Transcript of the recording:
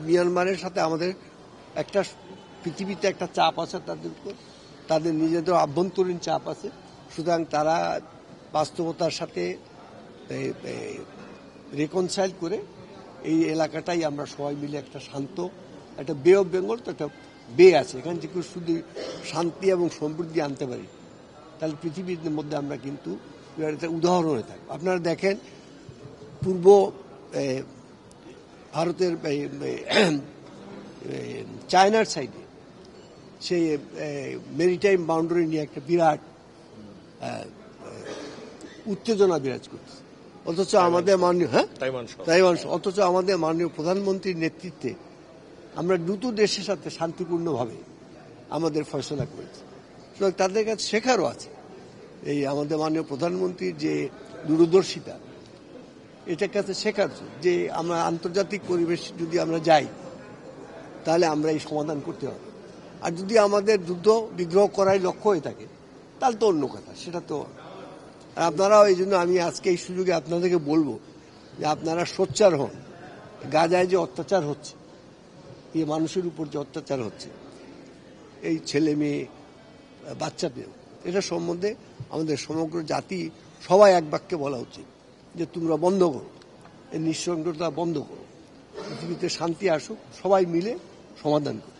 মিয়ানমারের সাথে আমাদের একটা পৃথিবীতে একটা চাপ আছে তাদের উপর, তাদের নিজেদের আভ্যন্তরীণ চাপ আছে। সুতরাং তারা বাস্তবতার সাথে রেকনসাইল করে এই এলাকাটাই আমরা সবাই মিলে একটা শান্ত, একটা বে অফ বেঙ্গল তো একটা বে আছে, এখান থেকে শুধু শান্তি এবং সমৃদ্ধি আনতে পারি, তাহলে পৃথিবীর মধ্যে আমরা কিন্তু উদাহরণ হয়ে থাকবো। আপনারা দেখেন পূর্ব ভারতের চায়নার সাইডে সেই মেরিটাইম বাউন্ডারি নিয়ে একটা বিরাট উত্তেজনা বিরাজ করছে, অথচ আমাদের মাননীয় তাইওয়ান অথচ আমাদের মাননীয় প্রধানমন্ত্রীর নেতৃত্বে আমরা দুটো দেশের সাথে শান্তিপূর্ণভাবে আমাদের ফয়সলা করেছি। সুতরাং তাদের কাছে শেখারও আছে, এই আমাদের মাননীয় প্রধানমন্ত্রীর যে দূরদর্শিতা, এটার কাছে শেখার যে আমরা আন্তর্জাতিক পরিবেশ যদি আমরা যাই তাহলে আমরা এই সমাধান করতে হবে। আর যদি আমাদের যুদ্ধ বিগ্রহ করাই লক্ষ্য হয়ে থাকে তাহলে তো অন্য কথা, সেটা তো। আর আপনারাও এই জন্য আমি আজকে এই সুযোগে আপনাদেরকে বলবো যে আপনারা সোচ্চার হন। গাজায় যে অত্যাচার হচ্ছে, এই মানুষের উপর যে অত্যাচার হচ্ছে, এই ছেলে মেয়ে বাচ্চাদের, এটা সম্বন্ধে আমাদের সমগ্র জাতি সবাই এক বাক্যে বলা উচিত যে তোমরা বন্ধ করো, এই নৃশংসতা বন্ধ করো, পৃথিবীতে শান্তি আসুক, সবাই মিলে সমাধান করো।